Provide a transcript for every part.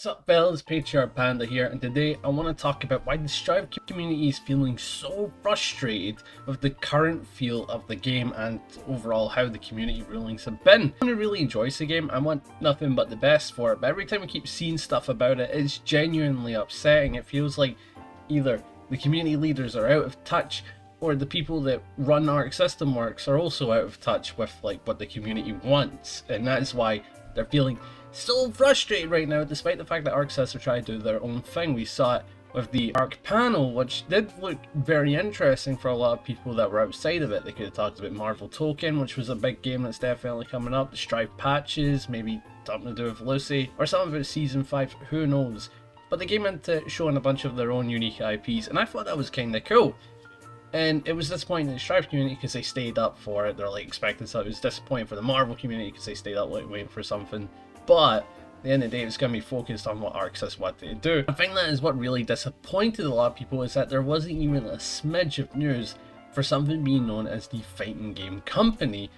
What's up fellas, Patriarch Panda here, and today I want to talk about why the Strive community is feeling so frustrated with the current feel of the game and overall how the community rulings have been. Everyone really enjoys the game, I want nothing but the best for it, but every time we keep seeing stuff about it, it's genuinely upsetting. It feels like either the community leaders are out of touch or the people that run arcsystemworks are also out of touch with like what the community wants, and that is why they're feeling so frustrated right now, despite the fact that arcsys are trying to do their own thing. We saw it with the arc panel, which did look very interesting for a lot of people that were outside of it. They could have talked about Marvel Token, which was a big game that's definitely coming up, the Strive patches, maybe something to do with Lucy, or something about Season 5, who knows. But they came into showing a bunch of their own unique IPs, and I thought that was kinda cool. And it was disappointing in the Strive community because they stayed up for it. They're like expecting something. It was disappointing for the Marvel community because they stayed up like waiting for something. But at the end of the day, it's going to be focused on what arcsys wanted to do. I think that is what really disappointed a lot of people, is that there wasn't even a smidge of news for something being known as the fighting game company,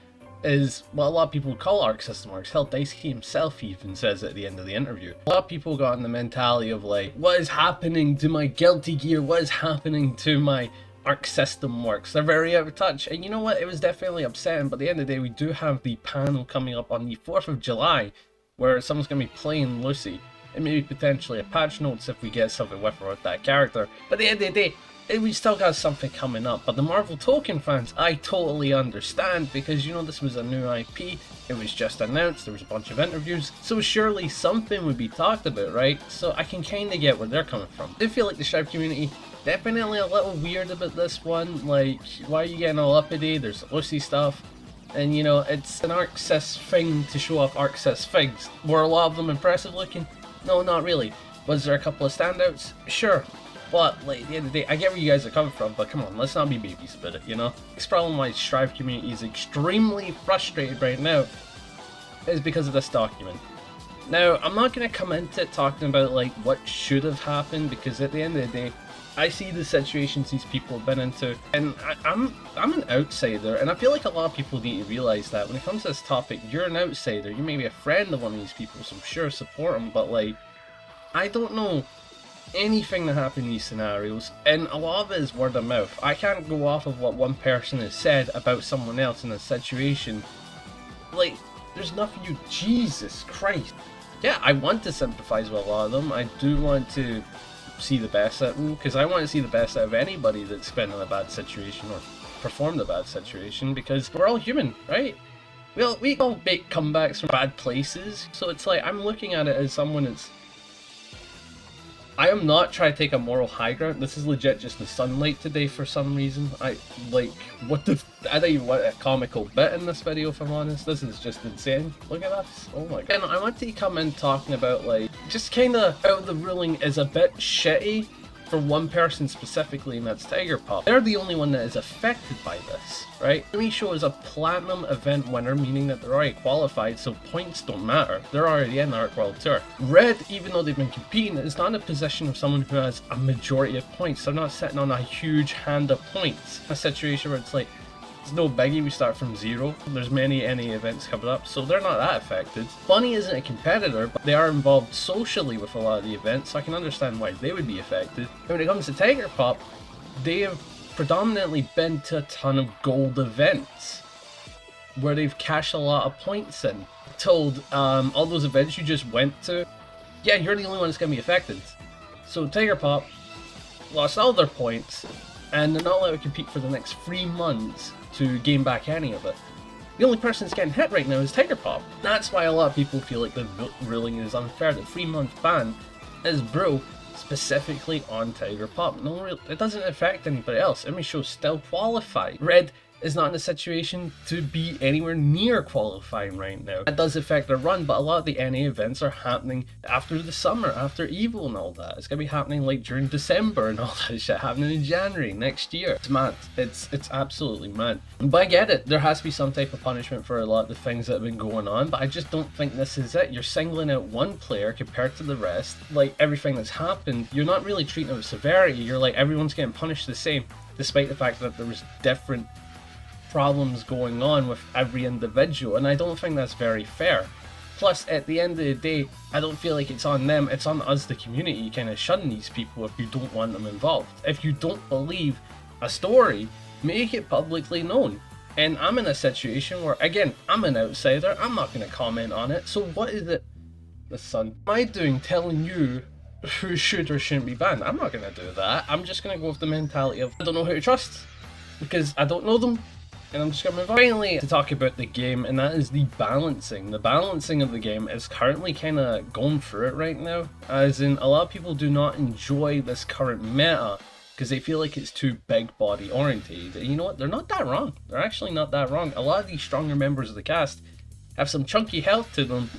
is what a lot of people call arcsystemworks. Hell, Daisuke himself even says at the end of the interview. A lot of people got in the mentality of like, what is happening to my Guilty Gear? What is happening to my arcsystemworks? They're very out of touch. And you know what? It was definitely upsetting, but at the end of the day, we do have the panel coming up on the 4th of July, where someone's going to be playing Lucy, and maybe potentially a patch notes if we get something with or with that character. But at the end of the day, we still got something coming up. But the Marvel Token fans, I totally understand, because you know this was a new IP, it was just announced, there was a bunch of interviews, so surely something would be talked about, right? So I can kind of get where they're coming from. I feel like the Strive community definitely a little weird about this one. Like, why are you getting all uppity? There's Lucy stuff. And you know, it's an arcsys thing to show off arcsys things. Were a lot of them impressive looking? No, not really. Was there a couple of standouts? Sure. But like, at the end of the day, I get where you guys are coming from, but come on, let's not be babies about it, you know? This problem why Strive community is extremely frustrated right now is because of this document. Now, I'm not going to come into it talking about like what should have happened, because at the end of the day, I see the situations these people have been into, and I'm an outsider, and I feel like a lot of people need to realize that when it comes to this topic, you're an outsider. You may be a friend of one of these people, so I'm sure support them, but like, I don't know anything that happened in these scenarios, and a lot of it is word of mouth. I can't go off of what one person has said about someone else in a situation. Like, there's nothing you... Jesus Christ. Yeah, I want to sympathize with a lot of them. I do want to see the best out of them, because I want to see the best out of anybody that's been in a bad situation or performed a bad situation, because we're all human, right? We all make comebacks from bad places, so it's like, I'm looking at it as someone that's... I am not trying to take a moral high ground. This is legit just the sunlight today for some reason. I don't even want a comical bit in this video, if I'm honest. This is just insane. Look at this. Oh my god. And I want to come in talking about like, just kind of how the ruling is a bit shitty for one person specifically, and that's Tigerpop. They're the only one that is affected by this, right? Show is a platinum event winner, meaning that they're already qualified, so points don't matter. They're already in the Arc World Tour. Red, even though they've been competing, is not in a position of someone who has a majority of points. They're not sitting on a huge hand of points. A situation where it's like, it's no biggie, we start from zero. There's many NA events coming up, so they're not that affected. Bunny isn't a competitor, but they are involved socially with a lot of the events, so I can understand why they would be affected. And when it comes to Tigerpop, they have predominantly been to a ton of gold events, where they've cashed a lot of points in. Told all those events you just went to, yeah, you're the only one that's going to be affected. So Tigerpop lost all their points, and they're not allowed to compete for the next 3 months to gain back any of it. The only person that's getting hit right now is Tigerpop. That's why a lot of people feel like the ruling is unfair. The 3-month ban is specifically on Tigerpop. No, it doesn't affect anybody else. Show still qualified. Red is not in a situation to be anywhere near qualifying right now. That does affect their run, but a lot of the NA events are happening after the summer, after EVO and all that. It's gonna be happening like during December and all that shit, happening in January next year. It's mad. It's absolutely mad. But I get it. There has to be some type of punishment for a lot of the things that have been going on, but I just don't think this is it. You're singling out one player compared to the rest. Like, everything that's happened, you're not really treating it with severity. You're like, everyone's getting punished the same, despite the fact that there was different problems going on with every individual, and I don't think that's very fair. Plus, at the end of the day, I don't feel like it's on them, it's on us, the community, kind of shun these people if you don't want them involved. If you don't believe a story, make it publicly known. And I'm in a situation where, again, I'm an outsider, I'm not going to comment on it, so what is it, the son, am I doing telling you who should or shouldn't be banned? I'm not going to do that. I'm just going to go with the mentality of I don't know who to trust, because I don't know them, and I'm just going to move on. Finally, to talk about the game, and that is the balancing. The balancing of the game is currently kind of going through it right now, as in a lot of people do not enjoy this current meta, because they feel like it's too big body oriented. And you know what? They're not that wrong. They're actually not that wrong. A lot of these stronger members of the cast have some chunky health to them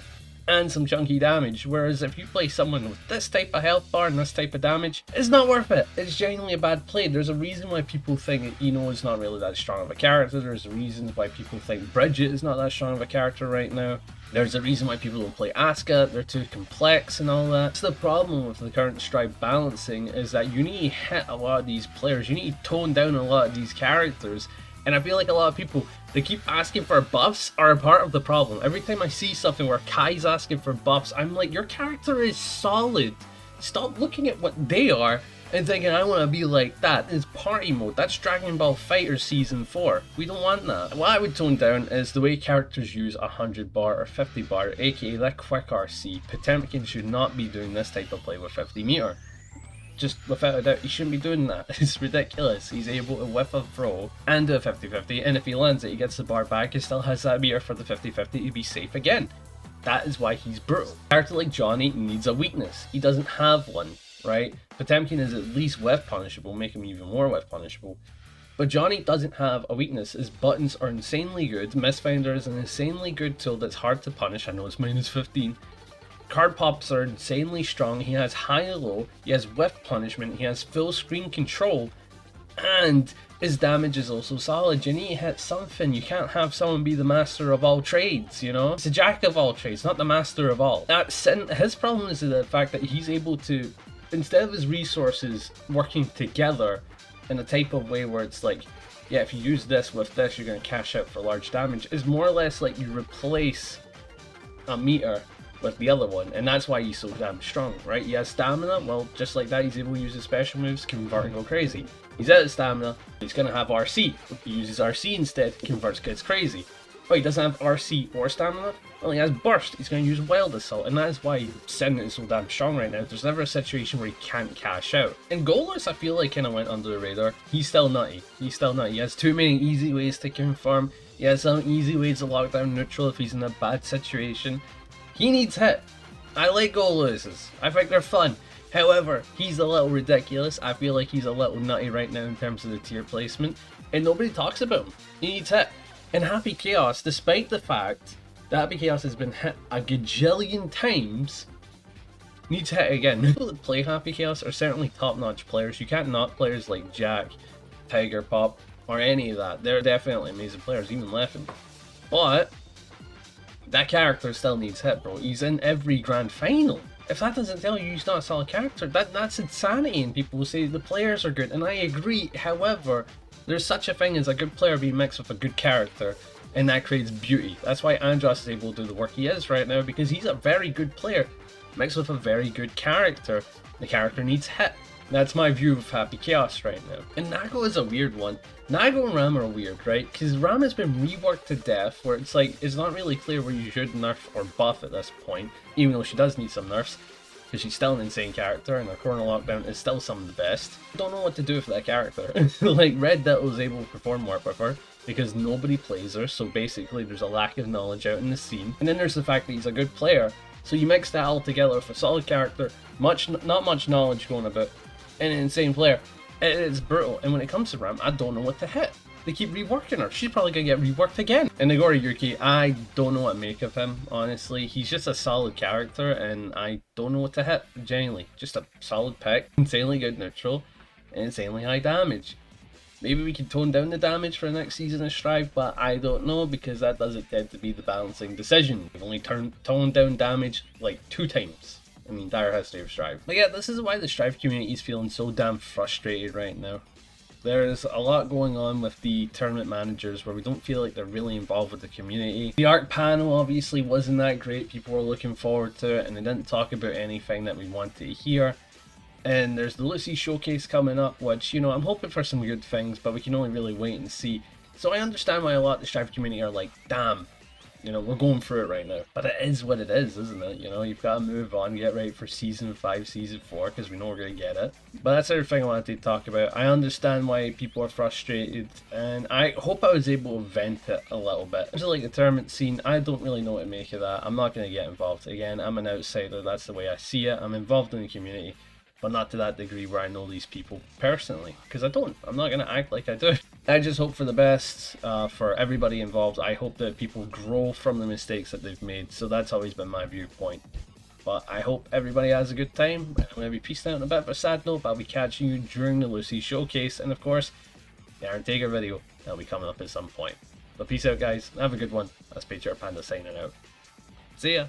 and some chunky damage, whereas if you play someone with this type of health bar and this type of damage, it's not worth it. It's genuinely a bad play. There's a reason why people think Eno is not really that strong of a character. There's a reason why people think Bridget is not that strong of a character right now. There's a reason why people don't play Asuka, they're too complex and all that. That's the problem with the current Strive balancing, is that you need to hit a lot of these players, you need to tone down a lot of these characters, and I feel like a lot of people, they keep asking for buffs are a part of the problem. Every time I see something where Kai's asking for buffs, I'm like, your character is solid. Stop looking at what they are and thinking, I want to be like that. It's party mode. That's Dragon Ball FighterZ Season 4. We don't want that. What I would tone down is the way characters use 100 bar or 50 bar, aka that quick RC. Potemkin should not be doing this type of play with 50 meter. Just without a doubt, he shouldn't be doing that. It's ridiculous. He's able to whiff a throw and do a 50-50, and if he lands it, he gets the bar back, he still has that meter for the 50-50 to be safe again. That is why he's brutal. A character like Johnny needs a weakness. He doesn't have one, right? Potemkin is at least whiff punishable, make him even more whiff punishable. But Johnny doesn't have a weakness. His buttons are insanely good. Mistfinder is an insanely good tool that's hard to punish. I know it's minus 15. Card pops are insanely strong. He has high-low, he has whiff punishment, he has full screen control, and his damage is also solid. You need to hit something. You can't have someone be the master of all trades, you know? It's a jack of all trades, not the master of all. His problem is the fact that he's able to, instead of his resources working together in a type of way where it's like, yeah, if you use this with this, you're going to cash out for large damage, is more or less like you replace a meter with the other one, and that's why he's so damn strong, right? He has stamina, well, just like that, he's able to use his special moves, convert and go crazy. He's out of stamina, he's gonna have RC. He uses RC instead, converts, gets crazy. Oh, he doesn't have RC or stamina? Well, he has burst, he's gonna use wild assault, and that is why Sin is so damn strong right now. There's never a situation where he can't cash out. And goldlewis, I feel like, kinda went under the radar. He's still nutty. He has too many easy ways to confirm. He has some easy ways to lock down neutral if he's in a bad situation. He needs hit. I like goldlewis's. I think they're fun. However, he's a little ridiculous. I feel like he's a little nutty right now in terms of the tier placement, and nobody talks about him. He needs hit. And Happy Chaos, despite the fact that Happy Chaos has been hit a gajillion times, needs hit again. People that play Happy Chaos are certainly top-notch players. You can't knock players like Jack, Tiger Pop, or any of that. They're definitely amazing players, even Leffen. But that character still needs hit, bro. He's in every grand final. If that doesn't tell you he's not a solid character, that's insanity, and people will say the players are good, and I agree. However, there's such a thing as a good player being mixed with a good character, and that creates beauty. That's why Andros is able to do the work he is right now, because he's a very good player mixed with a very good character. The character needs hit. That's my view of Happy Chaos right now. And Nago is a weird one. Nago and Ram are weird, right? Because Ram has been reworked to death, where it's like, it's not really clear where you should nerf or buff at this point, even though she does need some nerfs, because she's still an insane character, and her Corner Lockdown is still some of the best. I don't know what to do with that character. Like, Red Ditto is able to perform warp with her, because nobody plays her, so basically there's a lack of knowledge out in the scene. And then there's the fact that he's a good player, so you mix that all together with a solid character, not much knowledge going about, and an insane player. It's brutal, and when it comes to Ram, I don't know what to hit. They keep reworking her. She's probably gonna get reworked again. And Nagori Yuki, I don't know what to make of him, honestly. He's just a solid character, and I don't know what to hit, genuinely. Just a solid pick, insanely good neutral, and insanely high damage. Maybe we can tone down the damage for the next season of Strive, but I don't know, because that doesn't tend to be the balancing decision. We've only toned down damage like 2 times. I mean, dire history of Strive. But yeah, this is why the Strive community is feeling so damn frustrated right now. There's a lot going on with the tournament managers where we don't feel like they're really involved with the community. The ARC panel obviously wasn't that great, people were looking forward to it and they didn't talk about anything that we wanted to hear. And there's the Lucy showcase coming up, which, you know, I'm hoping for some good things, but we can only really wait and see. So I understand why a lot of the Strive community are like, damn, you know, we're going through it right now. But it is what it is, isn't it? You know, you've got to move on, get ready for Season 5, Season 4, because we know we're going to get it. But that's everything I wanted to talk about. I understand why people are frustrated, and I hope I was able to vent it a little bit. Just like the tournament scene, I don't really know what to make of that. I'm not going to get involved. Again, I'm an outsider, that's the way I see it. I'm involved in the community, but not to that degree where I know these people personally, because I don't. I'm not going to act like I do. I just hope for the best for everybody involved. I hope that people grow from the mistakes that they've made, so that's always been my viewpoint. But I hope everybody has a good time. I'm going to be peacing out on a bit of a sad note, but I'll be catching you during the Lucy showcase, and of course, the Iron Taker video that'll be coming up at some point. But peace out, guys. Have a good one. That's Patriarch Panda signing out. See ya.